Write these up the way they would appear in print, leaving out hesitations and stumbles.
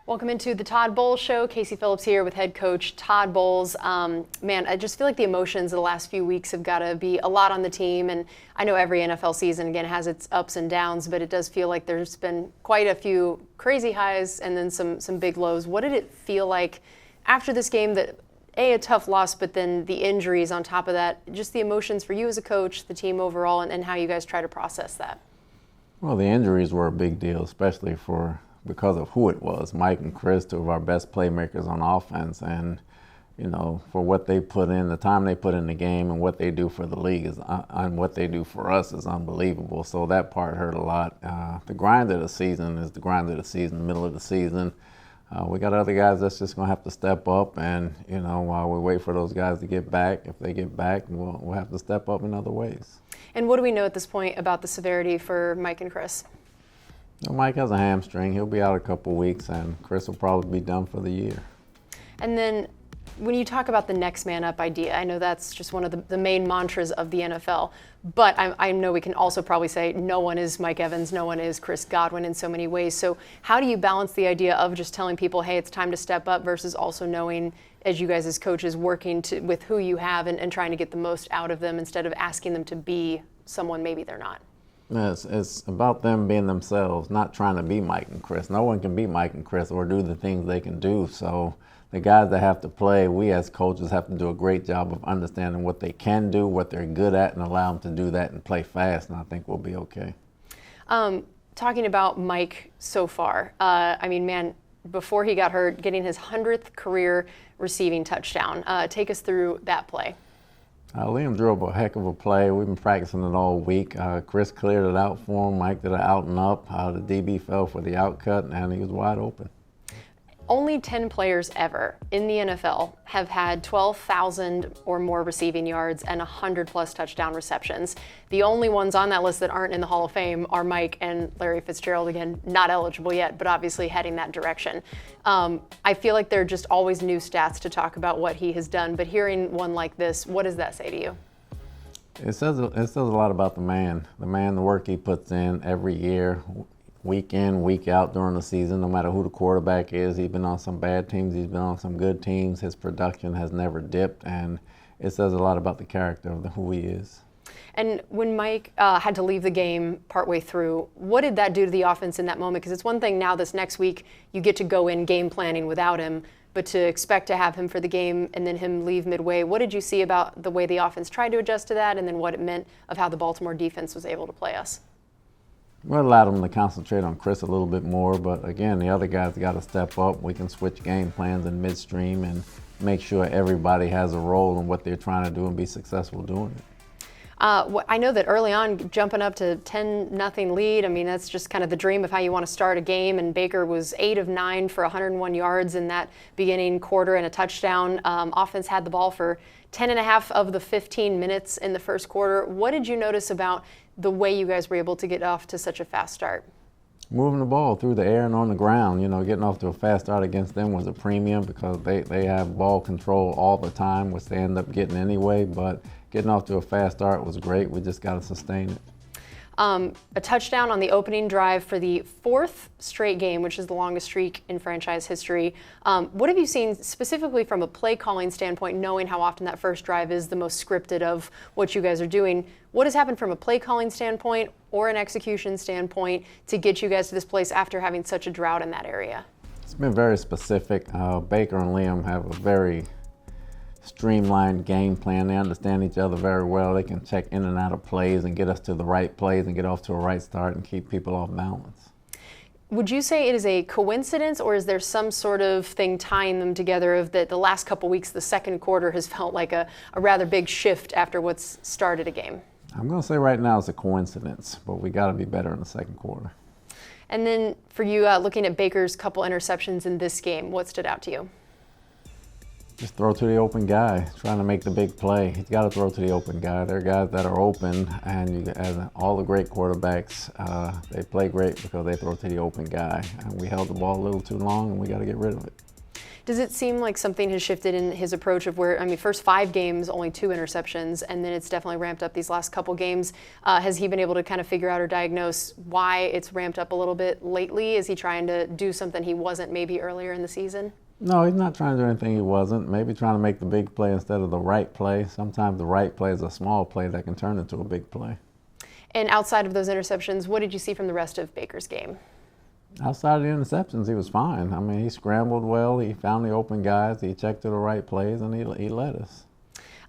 Welcome into the Todd Bowles Show. Casey Phillips here with head coach Todd Bowles. Man, I just feel like the emotions of the last few weeks have got to be a lot on the team. And I know every NFL season, again, has its ups and downs, but it does feel like there's been quite a few crazy highs and then some big lows. What did it feel like after this game that, a tough loss, but then the injuries on top of that, just the emotions for you as a coach, the team overall, and how you guys try to process that? Well, the injuries were a big deal, especially because of who it was. Mike and Chris, two of our best playmakers on offense, and for what they put in, the time they put in the game, and what they do for the league and what they do for us is unbelievable. So that part hurt a lot. The grind of the season is the grind of the season, middle of the season. We got other guys that's just going to have to step up, and while we wait for those guys to get back, if they get back, we'll have to step up in other ways. And what do we know at this point about the severity for Mike and Chris? Mike has a hamstring. He'll be out a couple weeks, and Chris will probably be done for the year. And then when you talk about the next man up idea, I know that's just one of the main mantras of the NFL, but I know we can also probably say no one is Mike Evans, no one is Chris Godwin in so many ways. So how do you balance the idea of just telling people, hey, it's time to step up, versus also knowing, as you guys as coaches, working with who you have and trying to get the most out of them instead of asking them to be someone maybe they're not? It's about them being themselves, not trying to be Mike and Chris. No one can be Mike and Chris or do the things they can do. So the guys that have to play, we as coaches have to do a great job of understanding what they can do, what they're good at, and allow them to do that and play fast, and I think we'll be okay. Talking about Mike so far, man, before he got hurt, getting his 100th career receiving touchdown. Take us through that play. Liam drove a heck of a play. We've been practicing it all week. Chris cleared it out for him. Mike did an out and up. The DB fell for the outcut, and he was wide open. Only 10 players ever in the NFL have had 12,000 or more receiving yards and 100-plus touchdown receptions. The only ones on that list that aren't in the Hall of Fame are Mike and Larry Fitzgerald. Again, not eligible yet, but obviously heading that direction. I feel like there are just always new stats to talk about what he has done, but hearing one like this, what does that say to you? It says a lot about the man, the work he puts in every year, week in, week out during the season, no matter who the quarterback is. He's been on some bad teams, he's been on some good teams. His production has never dipped, and it says a lot about the character of who he is. And when Mike had to leave the game partway through, what did that do to the offense in that moment? Because it's one thing now this next week, you get to go in game planning without him, but to expect to have him for the game and then him leave midway, what did you see about the way the offense tried to adjust to that, and then what it meant of how the Baltimore defense was able to play us? Well, it allowed them to concentrate on Chris a little bit more, but again, the other guys got to step up. We can switch game plans in midstream and make sure everybody has a role in what they're trying to do and be successful doing it. I know that early on, jumping up to 10-0 lead, that's just kind of the dream of how you want to start a game, and Baker was 8 of 9 for 101 yards in that beginning quarter and a touchdown. Offense had the ball for 10.5 of the 15 minutes in the first quarter. What did you notice about the way you guys were able to get off to such a fast start? Moving the ball through the air and on the ground. Getting off to a fast start against them was a premium because they have ball control all the time, which they end up getting anyway, but getting off to a fast start was great. We just got to sustain it. A touchdown on the opening drive for the 4th straight game, which is the longest streak in franchise history. What have you seen specifically from a play calling standpoint, knowing how often that first drive is the most scripted of what you guys are doing? What has happened from a play calling standpoint or an execution standpoint to get you guys to this place after having such a drought in that area? It's been very specific. Baker and Liam have a very streamlined game plan. They understand each other very well. They can check in and out of plays and get us to the right plays and get off to a right start and keep people off balance. Would you say it is a coincidence, or is there some sort of thing tying them together of that the last couple weeks, the second quarter has felt like a rather big shift after what's started a game? I'm going to say right now it's a coincidence, but we got to be better in the second quarter. And then for you, looking at Baker's couple interceptions in this game, what stood out to you? Just throw to the open guy, trying to make the big play. He's got to throw to the open guy. There are guys that are open, and as all the great quarterbacks, they play great because they throw to the open guy. And we held the ball a little too long, and we got to get rid of it. Does it seem like something has shifted in his approach of where, I mean, first 5 games, only 2 interceptions, and then it's definitely ramped up these last couple games. Has he been able to kind of figure out or diagnose why it's ramped up a little bit lately? Is he trying to do something he wasn't maybe earlier in the season? No, he's not trying to do anything he wasn't. Maybe trying to make the big play instead of the right play. Sometimes the right play is a small play that can turn into a big play. And outside of those interceptions, what did you see from the rest of Baker's game? Outside of the interceptions, he was fine. I mean, he scrambled well. He found the open guys. He checked to the right plays, and he led us.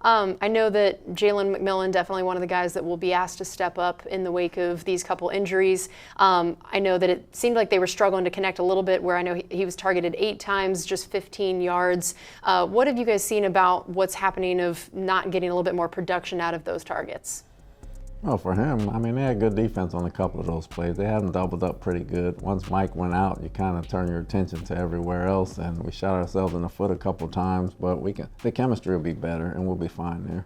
I know that Jalen McMillan, definitely one of the guys that will be asked to step up in the wake of these couple injuries. I know that it seemed like they were struggling to connect a little bit, where I know he was targeted 8 times, just 15 yards. What have you guys seen about what's happening of not getting a little bit more production out of those targets? Well, for him, I mean, they had good defense on a couple of those plays. They had them doubled up pretty good. Once Mike went out, you kind of turn your attention to everywhere else, and we shot ourselves in the foot a couple of times, but the chemistry will be better, and we'll be fine there.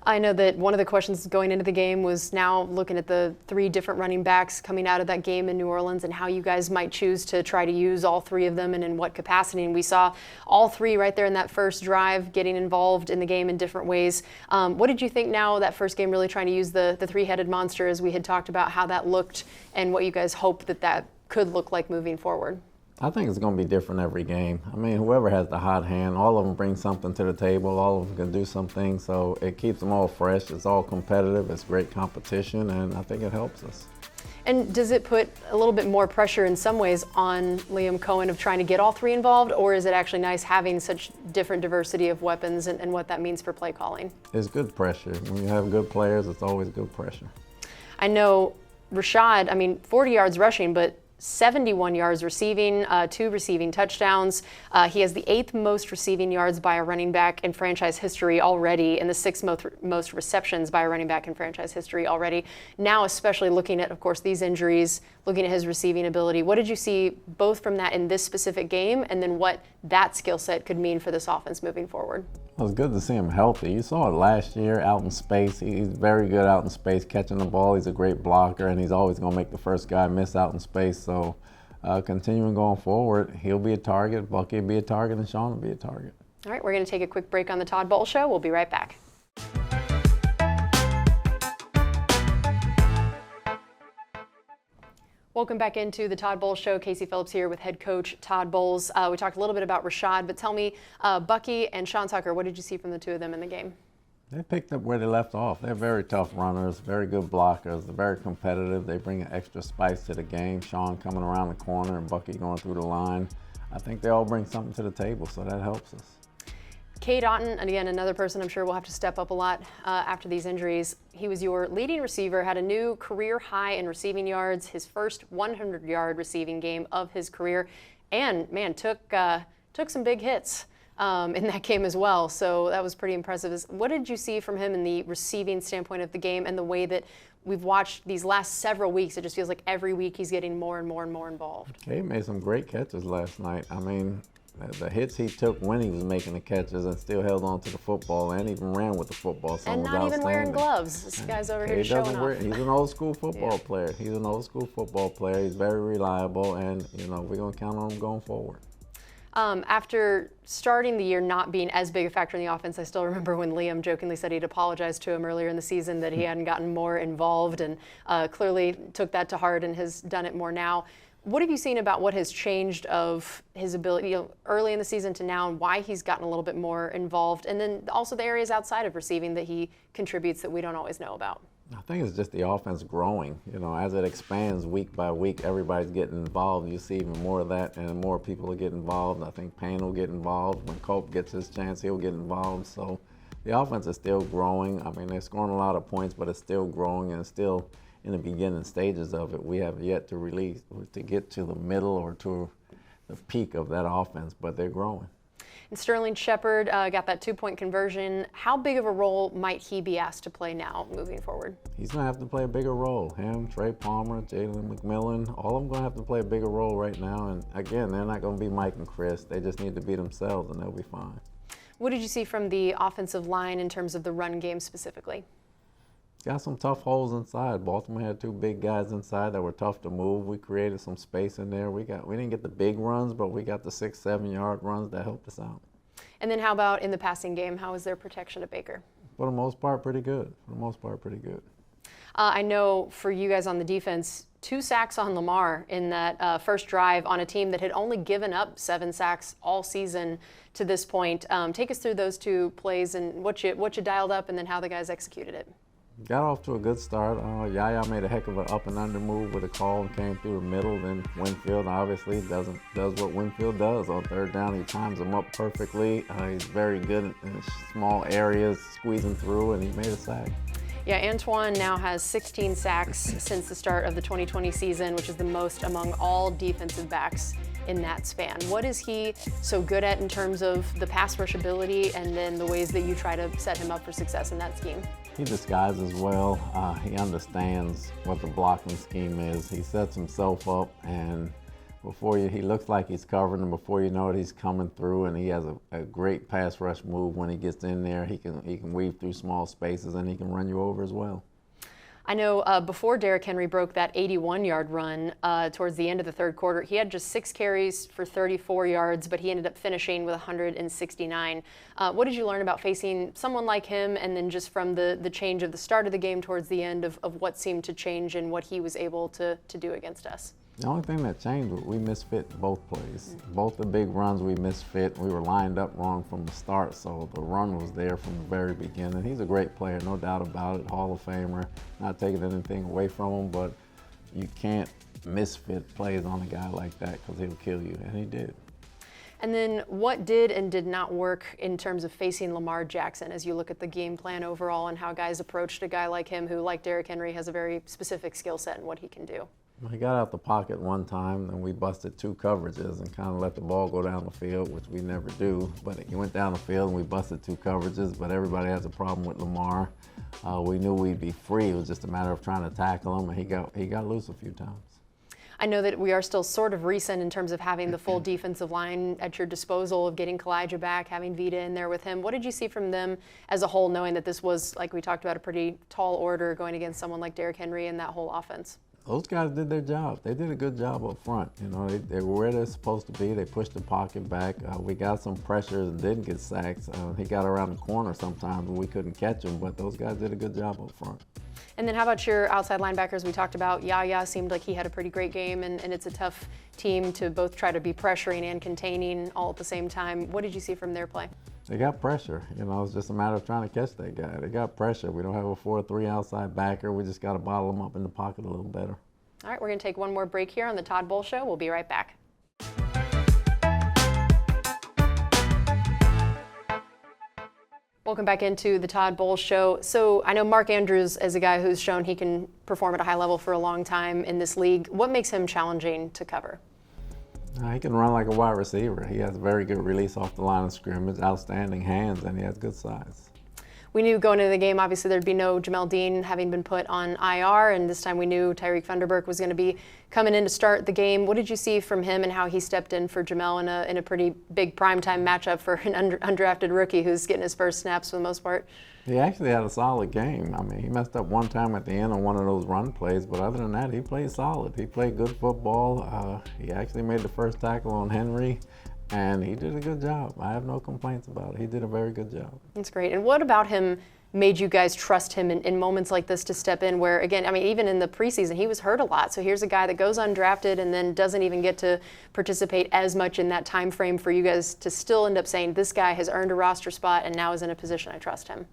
I know that one of the questions going into the game was now looking at the 3 different running backs coming out of that game in New Orleans and how you guys might choose to try to use all 3 of them and in what capacity. And we saw all 3 right there in that first drive getting involved in the game in different ways. What did you think now that first game, really trying to use the 3-headed monster, as we had talked about how that looked and what you guys hope that could look like moving forward? I think it's going to be different every game. I mean, whoever has the hot hand, all of them bring something to the table. All of them can do something, so it keeps them all fresh. It's all competitive. It's great competition, and I think it helps us. And does it put a little bit more pressure in some ways on Liam Cohen of trying to get all 3 involved, or is it actually nice having such different diversity of weapons and what that means for play calling? It's good pressure. When you have good players, it's always good pressure. I know Rashad, 40 yards rushing, but 71 yards receiving, 2 receiving touchdowns. He has the 8th most receiving yards by a running back in franchise history already, and the 6th most receptions by a running back in franchise history already. Now, especially looking at, of course, these injuries, looking at his receiving ability, what did you see both from that in this specific game, and then what that skill set could mean for this offense moving forward? Well, it's good to see him healthy. You saw it last year out in space. He's very good out in space catching the ball. He's a great blocker, and he's always going to make the first guy miss out in space. So continuing going forward, he'll be a target, Bucky will be a target, and Sean will be a target. All right, we're going to take a quick break on the Todd Bowles Show. We'll be right back. Welcome back into the Todd Bowles Show. Casey Phillips here with head coach Todd Bowles. We talked a little bit about Rashad, but tell me, Bucky and Sean Tucker, what did you see from the 2 of them in the game? They picked up where they left off. They're very tough runners, very good blockers. They're very competitive. They bring an extra spice to the game. Sean coming around the corner and Bucky going through the line. I think they all bring something to the table, so that helps us. Cade Otton, and again, another person I'm sure will have to step up a lot after these injuries. He was your leading receiver, had a new career high in receiving yards, his first 100-yard receiving game of his career, and man, took some big hits in that game as well. So that was pretty impressive. What did you see from him in the receiving standpoint of the game and the way that we've watched these last several weeks? It just feels like every week he's getting more and more and more involved. He made some great catches last night. I mean, the hits he took when he was making the catches and still held on to the football and even ran with the football. So and not even wearing gloves. This guy's over here showing off. He's an old school football player. He's an old school football player. He's very reliable, and we're going to count on him going forward. After starting the year not being as big a factor in the offense, I still remember when Liam jokingly said he'd apologized to him earlier in the season that he hadn't gotten more involved, and clearly took that to heart and has done it more now. What have you seen about what has changed of his ability early in the season to now, and why he's gotten a little bit more involved, and then also the areas outside of receiving that he contributes that we don't always know about? I think it's just the offense growing. As it expands week by week, everybody's getting involved. You see even more of that, and more people will get involved. I think Payne will get involved. When Cope gets his chance, he'll get involved. So the offense is still growing. I mean, they're scoring a lot of points, but it's still growing, and it's still in the beginning stages of it. We have yet to get to the middle or to the peak of that offense, but they're growing. And Sterling Shepard got that 2-point conversion. How big of a role might he be asked to play now moving forward? He's going to have to play a bigger role. Him, Trey Palmer, Jalen McMillan, all of them going to have to play a bigger role right now. And again, they're not going to be Mike and Chris. They just need to be themselves, and they'll be fine. What did you see from the offensive line in terms of the run game specifically? Got some tough holes inside. Baltimore had two big guys inside that were tough to move. We created some space in there. We didn't get the big runs, but we got the 6-7 yard runs that helped us out. And then how about in the passing game? How was their protection of Baker? For the most part, pretty good. I know for you guys on the defense, 2 sacks on Lamar in that first drive on a team that had only given up 7 sacks all season to this point. Take us through those 2 plays and what you dialed up and then how the guys executed it. Got off to a good start. Yaya made a heck of an up and under move with a call and came through the middle. Then Winfield obviously does what Winfield does on third down. He times them up perfectly. He's very good in small areas, squeezing through, and he made a sack. Yeah, Antoine now has 16 sacks since the start of the 2020 season, which is the most among all defensive backs in that span. What is he so good at in terms of the pass rush ability and then the ways that you try to set him up for success in that scheme? He disguises well. He understands what the blocking scheme is. He sets himself up, and he looks like he's covering, and before you know it, he's coming through, and he has a great pass rush move when he gets in there. He can weave through small spaces, and he can run you over as well. I know before Derrick Henry broke that 81-yard run towards the end of the third quarter, he had just 6 carries for 34 yards, but he ended up finishing with 169. What did you learn about facing someone like him, and then just from the change of the start of the game towards the end of what seemed to change and what he was able to do against us? The only thing that changed was we misfit both plays. Both the big runs we misfit. We were lined up wrong from the start, so the run was there from the very beginning. He's a great player, no doubt about it, Hall of Famer. Not taking anything away from him, but you can't misfit plays on a guy like that because he'll kill you, and he did. And then what did and did not work in terms of facing Lamar Jackson as you look at the game plan overall and how guys approached a guy like him who, like Derrick Henry, has a very specific skill set and what he can do? He got out the pocket one time, and we busted 2 coverages and kind of let the ball go down the field, which we never do. But he went down the field, and we busted 2 coverages, but everybody has a problem with Lamar. We knew we'd be free. It was just a matter of trying to tackle him, and he got loose a few times. I know that we are still sort of recent in terms of having the full defensive line at your disposal, of getting Kalijah back, having Vita in there with him. What did you see from them as a whole, knowing that this was, like we talked about, a pretty tall order going against someone like Derrick Henry and that whole offense? Those guys did their job. They did a good job up front. You know, they were where they're supposed to be. They pushed the pocket back. We got some pressures and didn't get sacks. He got around the corner sometimes when we couldn't catch him, but those guys did a good job up front. And then how about your outside linebackers? We talked about Yaya seemed like he had a pretty great game, and it's a tough team to both try to be pressuring and containing all at the same time. What did you see from their play? They got pressure. You know, it's just a matter of trying to catch that guy. They got pressure. We don't have a 4-3 outside backer. We just got to bottle them up in the pocket a little better. All right, we're going to take one more break here on the Todd Bowles Show. We'll be right back. Welcome back into the Todd Bowles Show. So I know Mark Andrews is a guy who's shown he can perform at a high level for a long time in this league. What makes him challenging to cover? He can run like a wide receiver. He has a very good release off the line of scrimmage, outstanding hands, and he has good size. We knew going into the game, obviously, there'd be no Jamel Dean having been put on IR, and this time we knew Tyreek Vanderburg was going to be coming in to start the game. What did you see from him and how he stepped in for Jamel in a pretty big primetime matchup for an undrafted rookie who's getting his first snaps for the most part? He actually had a solid game. I mean, he messed up one time at the end on one of those run plays, but other than that, he played solid. He played good football. He actually made the first tackle on Henry, and he did a good job. I have no complaints about it. He did a very good job. That's great. And what about him made you guys trust him in moments like this to step in where, again, I mean, even in the preseason, he was hurt a lot. So here's a guy that goes undrafted and then doesn't even get to participate as much in that time frame for you guys to still end up saying, this guy has earned a roster spot and now is in a position I trust him.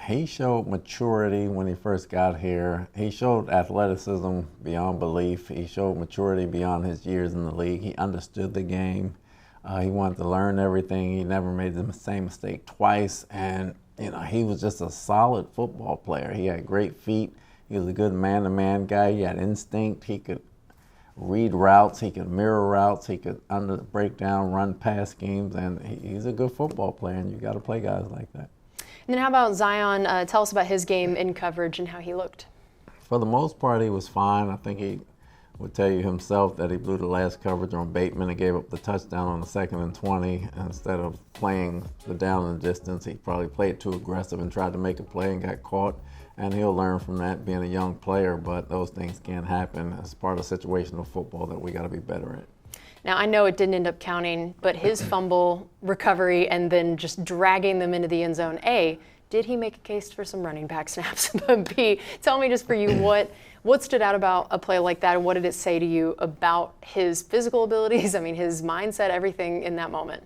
He showed maturity when he first got here. He showed athleticism beyond belief. He showed maturity beyond his years in the league. He understood the game. He wanted to learn everything. He never made the same mistake twice. And, you know, he was just a solid football player. He had great feet. He was a good man-to-man guy. He had instinct. He could read routes. He could mirror routes. He could break down, run pass schemes. And he's a good football player, and you got to play guys like that. And then how about Zion? Tell us about his game in coverage and how he looked. For the most part, he was fine. I think he would tell you himself that he blew the last coverage on Bateman and gave up the touchdown on the 2nd and 20. Instead of playing the down and distance, he probably played too aggressive and tried to make a play and got caught. And he'll learn from that being a young player, but those things can't happen. It's part of situational football that we got to be better at. Now, I know it didn't end up counting, but his fumble recovery and then just dragging them into the end zone, A, did he make a case for some running back snaps? But B, tell me just for you what stood out about a play like that, and what did it say to you about his physical abilities, I mean, his mindset, everything in that moment?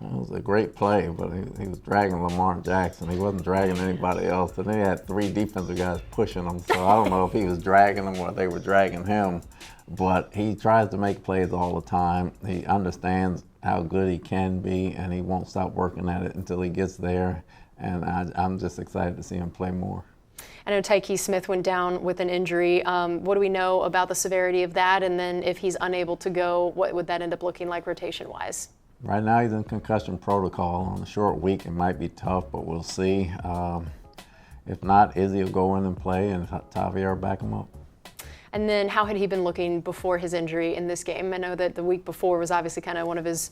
It was a great play, but he was dragging Lamar Jackson. He wasn't dragging anybody else. And they had 3 defensive guys pushing him, so I don't know if he was dragging them or they were dragging him. But he tries to make plays all the time. He understands how good he can be, and he won't stop working at it until he gets there. And I'm just excited to see him play more. I know Tyke Smith went down with an injury. What do we know about the severity of that? And then if he's unable to go, what would that end up looking like rotation-wise? Right now he's in concussion protocol. On a short week it might be tough, but we'll see. If not, Izzy will go in and play, and Tavier will back him up. And then how had he been looking before his injury in this game? I know that the week before was obviously kind of one of his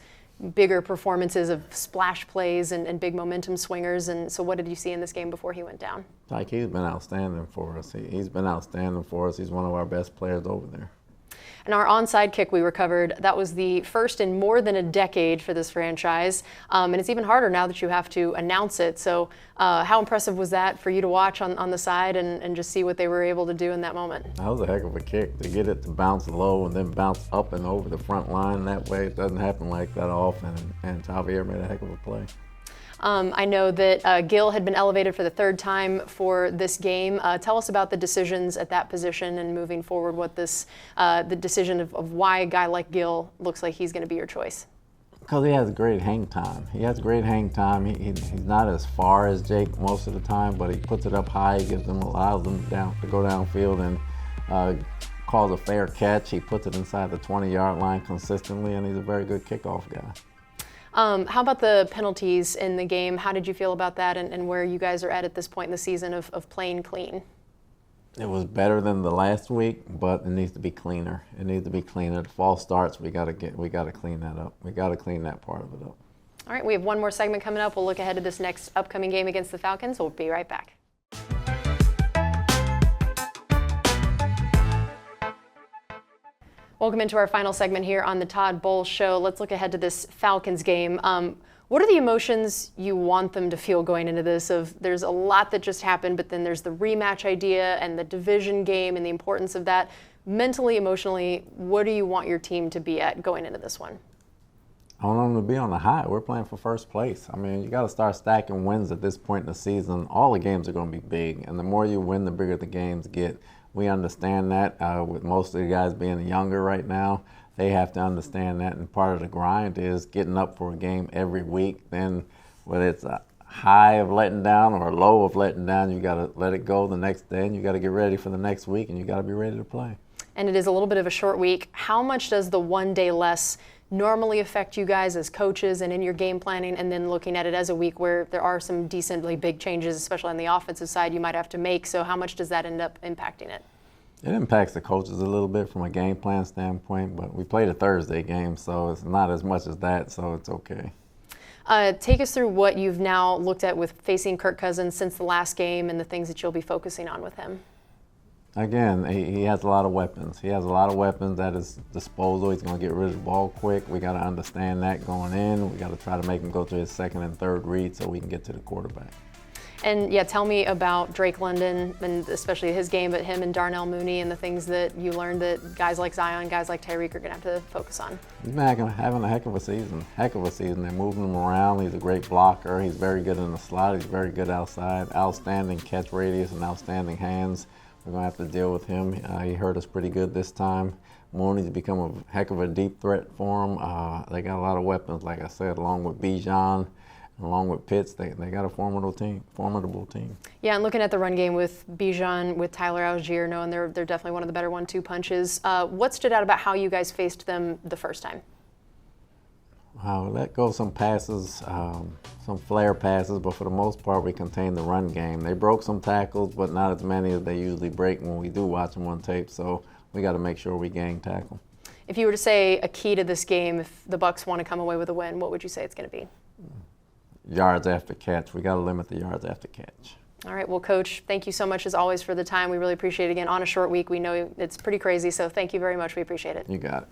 bigger performances of splash plays and big momentum swingers. And so what did you see in this game before he went down? Like, he's been outstanding for us. He's been outstanding for us. He's one of our best players over there. And our onside kick we recovered, that was the first in more than a decade for this franchise. And it's even harder now that you have to announce it. So how impressive was that for you to watch on the side and just see what they were able to do in that moment? That was a heck of a kick, to get it to bounce low and then bounce up and over the front line that way. It doesn't happen like that often, and Tavier made a heck of a play. I know that Gill had been elevated for the 3rd time for this game. Tell us about the decisions at that position and moving forward, what the decision of why a guy like Gill looks like he's going to be your choice. Because he has great hang time. He's not as far as Jake most of the time, but he puts it up high. He allows them to go downfield and calls a fair catch. He puts it inside the 20-yard line consistently, and he's a very good kickoff guy. How about the penalties in the game? How did you feel about that and where you guys are at this point in the season of playing clean? It was better than the last week, but it needs to be cleaner. The false starts, we got to clean that up. We got to clean that part of it up. All right, we have one more segment coming up. We'll look ahead to this next upcoming game against the Falcons. We'll be right back. Welcome into our final segment here on the Todd Bowles Show. Let's look ahead to this Falcons game. What are the emotions you want them to feel going into this? There's a lot that just happened, but then there's the rematch idea and the division game and the importance of that. Mentally, emotionally, what do you want your team to be at going into this one? I want them to be on the high. We're playing for first place. I mean, you got to start stacking wins at this point in the season. All the games are going to be big, and the more you win, the bigger the games get. We understand that. With most of the guys being younger right now, they have to understand that, and part of the grind is getting up for a game every week. Then whether it's a high of letting down or a low of letting down, you got to let it go the next day, and you got to get ready for the next week, and you got to be ready to play. And it is a little bit of a short week. How much does the one day less normally affect you guys as coaches and in your game planning, and then looking at it as a week where there are some decently big changes, especially on the offensive side, you might have to make? So how much does that end up impacting it? It impacts the coaches a little bit from a game plan standpoint, but we played a Thursday game, so it's not as much as that, so it's okay. Take us through what you've now looked at with facing Kirk Cousins since the last game and the things that you'll be focusing on with him. Again, he has a lot of weapons. He has a lot of weapons at his disposal. He's going to get rid of the ball quick. We got to understand that going in. We got to try to make him go to his 2nd and 3rd read so we can get to the quarterback. And yeah, tell me about Drake London and especially his game, but him and Darnell Mooney and the things that you learned that guys like Zion, guys like Tyreek are going to have to focus on. He's been having a heck of a season. They're moving him around. He's a great blocker. He's very good in the slot. He's very good outside. Outstanding catch radius and outstanding hands. We're going to have to deal with him. He hurt us pretty good this time. Mooney's become a heck of a deep threat for him. They got a lot of weapons, like I said, along with Bijan, along with Pitts. They got a formidable team. Yeah, and looking at the run game with Bijan, with Tyler Algier, knowing they're definitely one of the better 1-2 punches. What stood out about how you guys faced them the first time? We let go of some passes, some flare passes, but for the most part we contained the run game. They broke some tackles, but not as many as they usually break when we do watch them on tape. So we got to make sure we gang tackle. If you were to say a key to this game, if the Bucs want to come away with a win, what would you say it's going to be? Yards after catch. We got to limit the yards after catch. All right. Well, Coach, thank you so much as always for the time. We really appreciate it. Again, on a short week, we know it's pretty crazy, so thank you very much. We appreciate it. You got it.